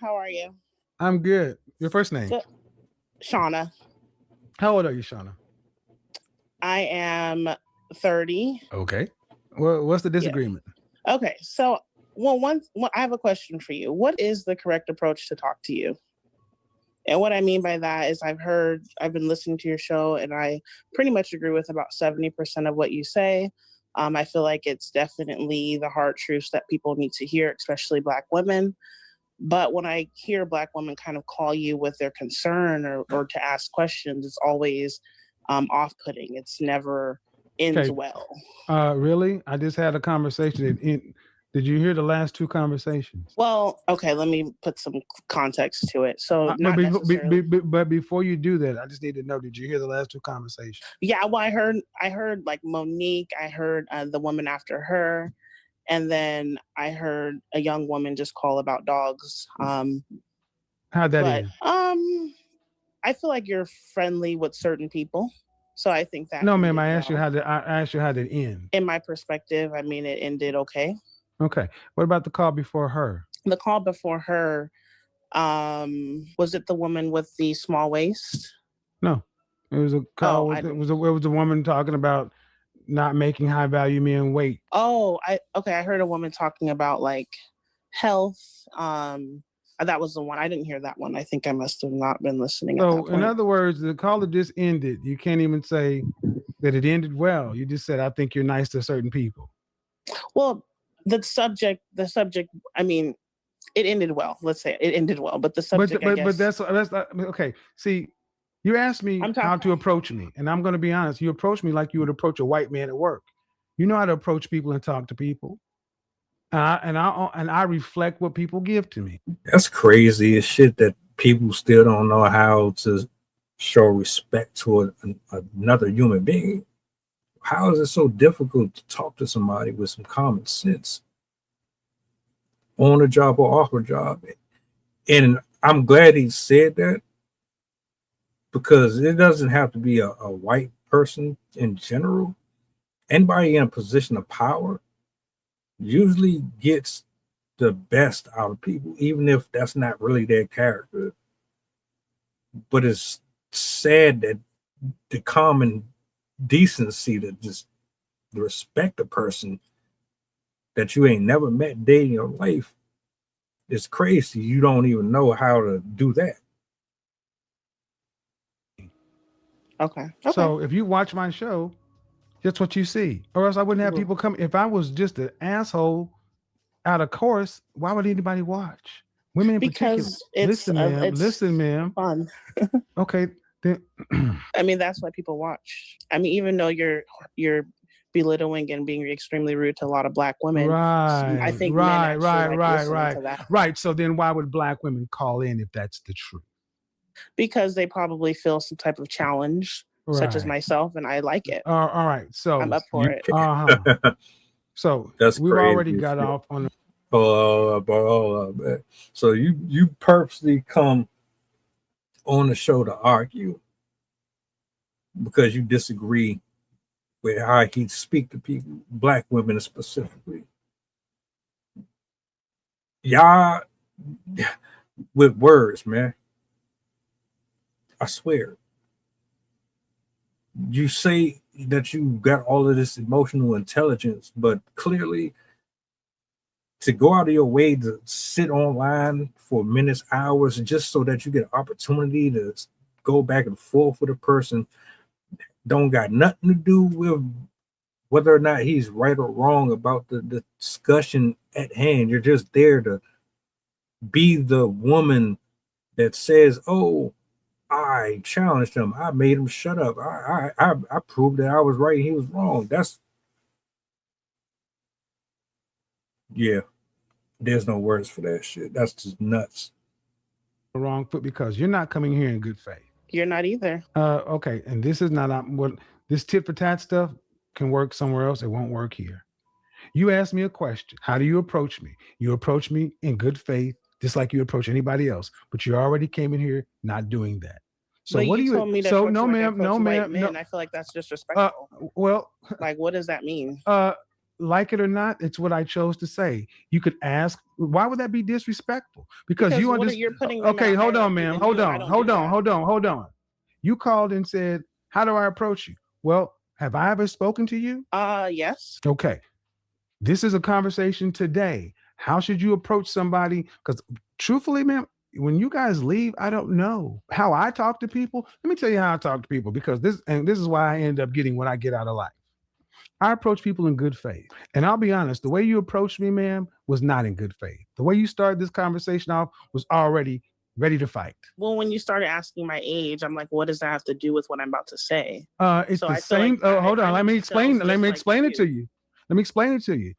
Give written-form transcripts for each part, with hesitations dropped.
How are you? I'm good. Your first name? Good. Shauna. How old are you, Shauna? I am 30. Okay. Well, what's the Yeah. disagreement? Okay. So, I have a question for you. What is the correct approach to talk to you? And what I mean by that is I've been listening to your show and I pretty much agree with about 70% of what you say. I feel like it's definitely the hard truths that people need to hear, especially Black women. But when I hear Black women kind of call you with their concern or to ask questions, it's always off-putting. It's never ends Okay. well. Really? I just had a conversation. Did you hear the last two conversations? Well, okay, let me put some context to it. So But, not necessarily. but before you do that, I just need to know: did you hear the last two conversations? Yeah, well, I heard like Monique. I heard the woman after her, and then I heard a young woman just call about dogs. How'd that But end? I feel like you're friendly with certain people, so I think that No, ma'am. ended well. I asked you how did it end. In my perspective, I mean, it ended okay. Okay. What about the call before her? The call before her, was it the woman with the small waist? No. It was a Oh, call I with didn't. it was a woman talking about not making high value men wait. Oh, I okay. I heard a woman talking about like health. That was the one. I didn't hear that one. I think I must have not been listening at that So, in point. other words, the call that just ended, you can't even say that it ended well. You just said, I think you're nice to certain people. Well, the subject. I mean, it ended well. Let's say it ended well, but the subject, I But guess. that's not, okay. See, you asked me I'm how talking. to approach me, and I'm going to be honest. You approach me like you would approach a white man at work. You know how to approach people and talk to people, and I reflect what people give to me. That's crazy as shit that people still don't know how to show respect toward another human being. How is it so difficult to talk to somebody with some common sense on a job or off a job? And I'm glad he said that because it doesn't have to be a white person in general. Anybody in a position of power usually gets the best out of people, even if that's not really their character. But it's sad that the common decency to just respect a person that you ain't never met day in your life is crazy. You don't even know how to do that. Okay. Okay. So if you watch my show, that's what you see, or else I wouldn't have Mhm. people come. If I was just an asshole out of course, why would anybody watch? Women in particular. Because it's Listen, ma'am. fun. Okay, then. I mean, that's why people watch. I mean, even though you're belittling and being extremely rude to a lot of Black women, I Right, think men right, actually right, like right, listening right, to that right. So then, why would black women call in if that's the truth? because they probably feel some type of challenge, such as Right. myself, and I like it. All right. I'm So, up for You it. uh huh. So that's we've already crazy. got off on. So you purposely come on the show to argue because you disagree with how he speak to people, black women specifically. Y'all with words, man. I swear. You say that you got all of this emotional intelligence, but clearly to go out of your way to sit online for minutes, hours, just so that you get an opportunity to go back and forth with a person, don't got nothing to do with whether or not he's right or wrong about the discussion at hand. You're just there to be the woman that says, "Oh, I challenged him. I made him shut up. I proved that I was right and he was wrong." That's yeah. There's no words for that shit. That's just nuts. The wrong foot because you're not coming here in good faith. You're not either. Okay, and this is not what this tit for tat stuff can work somewhere else. It won't work here. You asked me a question. How do you approach me? You approach me in good faith, just like you approach anybody else. But you already came in here not doing that. So But what do you you? told me to So approach no, you like I ma'am, approach no, white ma'am, no. men. I feel like that's Uh, disrespectful. well, Like, what does that mean? uh, like it or not, it's what I chose to say. You could ask, why would that be disrespectful? Because you understand. you're putting them Okay, in a hold on, hierarchy ma'am. than Hold you, and I on, don't hold do on, that. hold on. You called and said, how do I approach you? Well, have I ever spoken to you? Yes. Okay. This is a conversation today. How should you approach somebody? Because truthfully, ma'am, when you guys leave, I don't know how I talk to people. Let me tell you how I talk to people, because this is why I end up getting what I get out of life. I approach people in good faith. And I'll be honest, the way you approached me, ma'am, was not in good faith. The way you started this conversation off was already ready to fight. Well, when you started asking my age, I'm like, what does that have to do with what I'm about to say? It's So the I feel same. like I- Hold on. I Let need me explain. details Let just me like explain it to you. you. Let me explain it to you.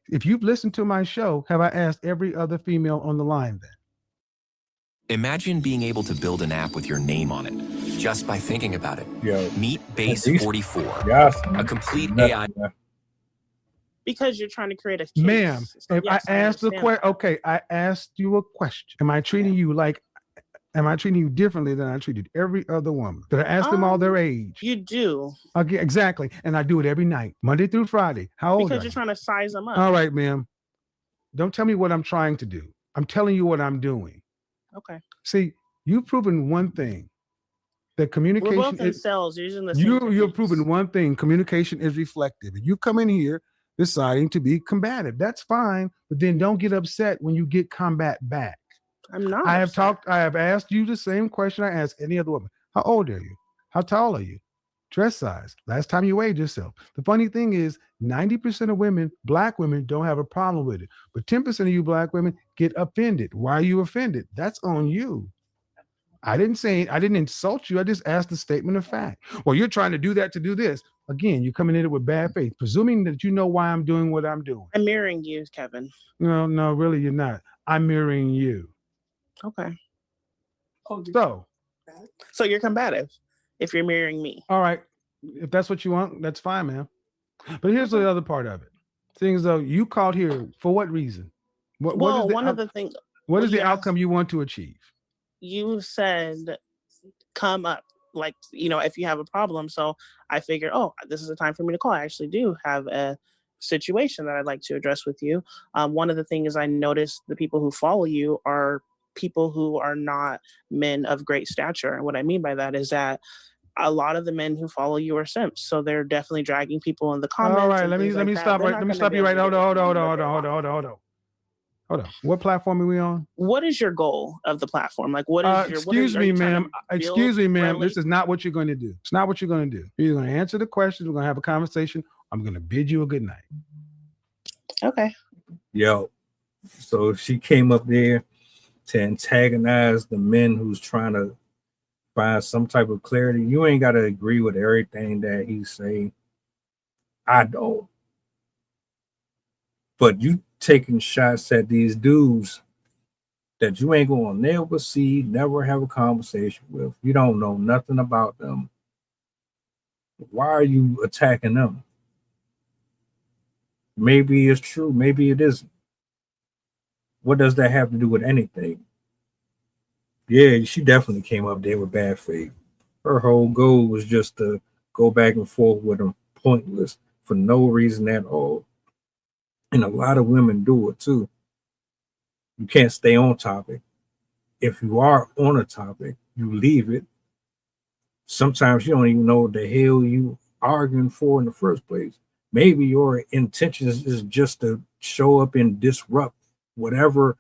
If you've listened to my show, have I asked every other female on the line then? Imagine being able to build an app with your name on it just by thinking about it. Yo, Meet Base these- 44, Y'all a complete nothing, AI. man. Because you're trying to create a case. Ma'am, So if yes, I asked the understand question, that. okay, I asked you a question. Am I treating you like, am I treating you differently than I treated every other woman? Did I ask them all their age? You do. Okay, exactly. And I do it every night, Monday through Friday. How old Because are you're you? trying to size them up. All right, ma'am. Don't tell me what I'm trying to do. I'm telling you what I'm doing. Okay. See, you've proven one thing, that We're communication both in is, sales. You're using the same you're techniques. proving one thing: communication is reflective. And you come in here deciding to be combative. That's fine, but then don't get upset when you get combat back. I'm not. I have upset. I have asked you the same question I ask any other woman. How old are you? How tall are you? Dress size. Last time you weighed yourself. The funny thing is, 90% of women, black women, don't have a problem with it. But 10% of you black women get offended. Why are you offended? That's on you. I didn't insult you. I just asked a statement of fact. Well, you're trying to do that to do this. Again, you're coming in it with bad faith, presuming that you know why I'm doing what I'm doing. I'm mirroring you, Kevin. No, really, you're not. I'm mirroring you. Okay. So, you're combative if you're mirroring me. all right, if that's what you want, that's fine, man. But here's the other part of it. Seeing as though you called here for what reason? What is the one of the things what is you the asked- outcome you want to achieve? You said come up, like, if you have a problem. So I figured, this is a time for me to call. I actually do have a situation that I'd like to address with you. One of the things I noticed, the people who follow you are people who are not men of great stature. And what I mean by that is that a lot of the men who follow you are simps. So they're definitely dragging people in the comments. All right, and let things me like that. stop They're right. not Let me gonna stop be you right. able to Hold get on. the people that they want. Hold on. What platform are we on? What is your goal of the platform? Like, what is your? Excuse me, ma'am. Excuse me, ma'am. This is is not what you're going to do. It's not what you're going to do. You're going to answer the questions. We're going to have a conversation. I'm going to bid you a good night. okay. Yo, so she came up there to antagonize the men who's trying to find some type of clarity. You ain't got to agree with everything that he's saying. I don't. But you taking shots at these dudes that you ain't going to never see, never have a conversation with. You don't know nothing about them. Why are you attacking them? Maybe it's true. Maybe it isn't. What does that have to do with anything? Yeah, she definitely came up there with bad faith. Her whole goal was just to go back and forth with him, pointless, for no reason at all. And a lot of women do it too. You can't stay on topic. If you are on a topic, you leave it. Sometimes you don't even know what the hell you arguing for in the first place. Maybe your intentions is just to show up and disrupt whatever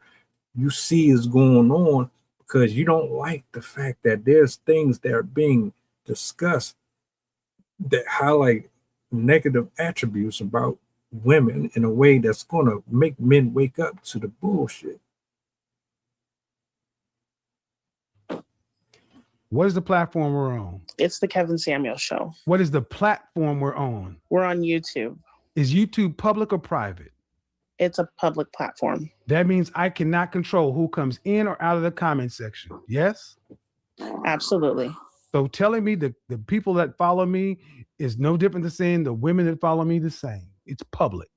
you see is going on, because you don't like the fact that there's things that are being discussed that highlight negative attributes about women in a way that's going to make men wake up to the bullshit. What is the platform we're on? It's the Kevin Samuel Show. What is the platform we're on? We're on YouTube. Is YouTube public or private? It's a public platform. That means I cannot control who comes in or out of the comment section. Yes? Absolutely. So telling me the people that follow me is no different than saying the women that follow me the same. It's public.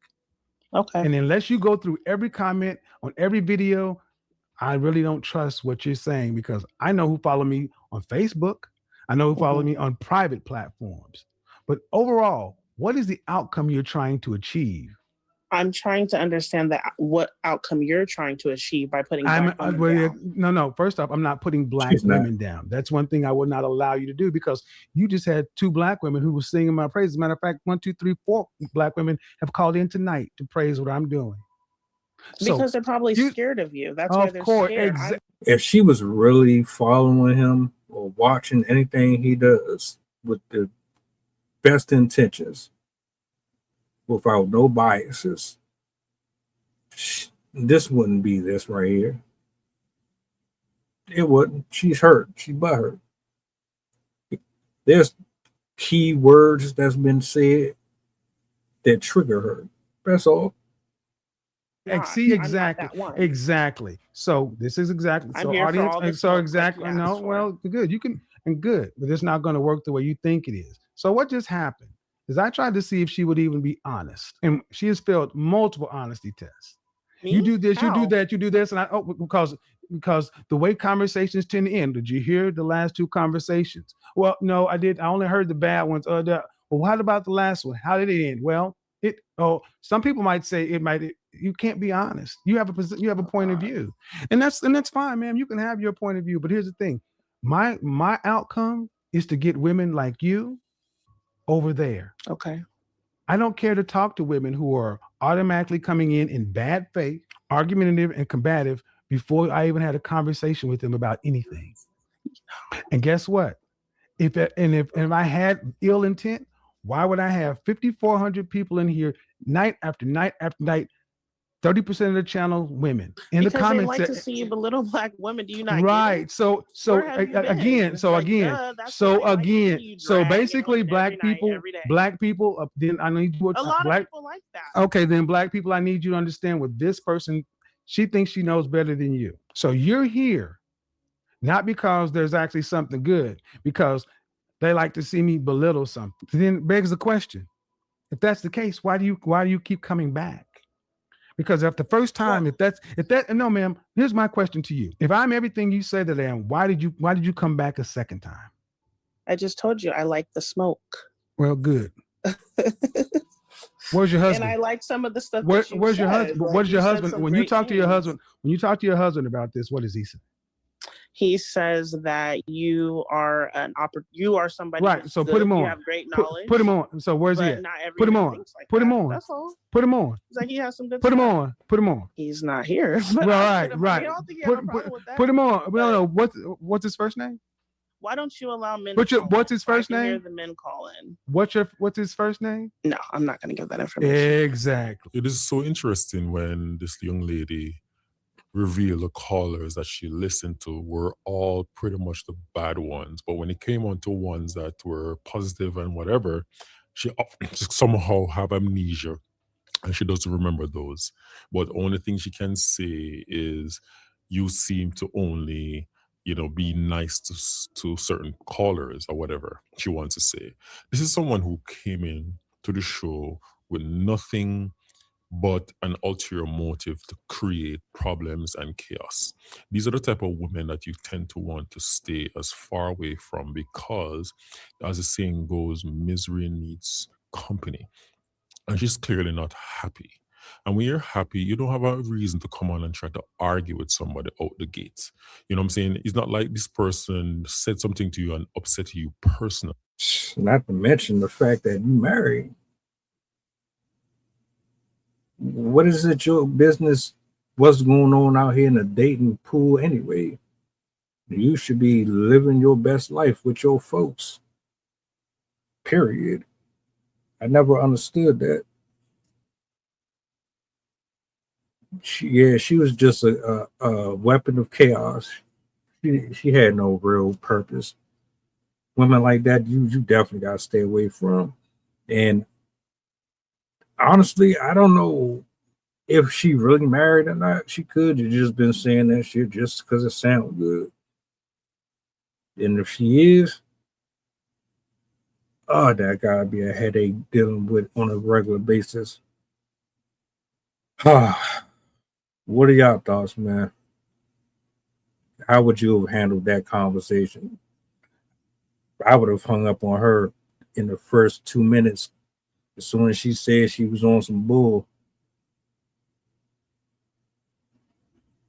Okay. And unless you go through every comment on every video, I really don't trust what you're saying, because I know who follow me on Facebook. I know who follow me on private platforms. But overall, What is the outcome you're trying to achieve? I'm trying to understand that what outcome you're trying to achieve by putting black women down. No. First off, I'm not putting black She's not. women down. That's one thing I would not allow you to do, because you just had 2 black women who were singing my praises. As a matter of fact, 1, 2, 3, 4 black women have called in tonight to praise what I'm doing. Because they're probably scared of you. That's why they're scared. If she was really following him or watching anything he does with the best intentions, without no biases, this wouldn't be this right here. It wouldn't. She's hurt. She's butthurt. There's key words that's been said that trigger her. That's all. See, exactly. So this is exactly. I'm So here for all audience. the So smoke exactly. like you No, asked for. well, good. You can and good, but it's not going to work the way you think it is. So what just happened is I tried to see if she would even be honest, and she has failed multiple honesty tests. Me? You do this, you How? do that, you do this, and because the way conversations tend to end. Did you hear the last 2 conversations? Well, no, I did. I only heard the bad ones. Well, what about the last one? How did it end? Well, some people might say it might. You can't be honest. You have a point of view, and that's fine, man. You can have your point of view, but here's the thing: my outcome is to get women like you over there. Okay. I don't care to talk to women who are automatically coming in bad faith, argumentative, and combative before I even had a conversation with them about anything. And guess what? If I had ill intent, why would I have 5,400 people in here night after night after night? 30% of the channel women in because the comments. They like to see you belittle black women. Do you not? Right. Get it? So again, basically, black people. Then I need you. A lot of people like that. Okay, then black people, I need you to understand what this person. She thinks she knows better than you. So you're here, not because there's actually something good, because they like to see me belittle something. Then begs the question: if that's the case, why do you keep coming back? Because after the first time, no, ma'am, here's my question to you. If I'm everything you say that I am, why did you come back a second time? I just told you I like the smoke. Well, good. Where's your husband? And I like some of the stuff. Where's your husband? Like, what is your husband? When you talk to your husband, about this, what does he say? He says that you are somebody. Right. So put him on. You have great knowledge. Put him on. So where's he at? Put him on. Put him on. That's all. Put him on. He's like, he has some good. Put him on. Put him on. He's not here. Right. Put him on. No. What's his first name? Why don't you allow men? What's his first name? Hear the men call in. What's his first name? No, I'm not going to give that information. Exactly. It is so interesting when this young lady revealed the callers that she listened to were all pretty much the bad ones. But when it came on to ones that were positive and whatever, she somehow have amnesia and she doesn't remember those. But the only thing she can say is, you seem to only, be nice to certain callers or whatever she wants to say. This is someone who came in to the show with nothing but an ulterior motive to create problems and chaos. These are the type of women that you tend to want to stay as far away from, because, as the saying goes, misery needs company. And she's clearly not happy. And when you're happy, you don't have a reason to come on and try to argue with somebody out the gate. You know what I'm saying? It's not like this person said something to you and upset you personally. Not to mention the fact that you married. What is it your business? What's going on out here in the dating pool anyway? You should be living your best life with your folks. Period. I never understood that. She was just a weapon of chaos. She had no real purpose. Women like that, you definitely got to stay away from. And honestly, I don't know if she really married or not. She could have just been saying that shit just because it sounds good. And if she is, that gotta be a headache dealing with on a regular basis. What are y'all thoughts, man? How would you have handled that conversation? I would have hung up on her in the first 2 minutes As soon as she said she was on some bull,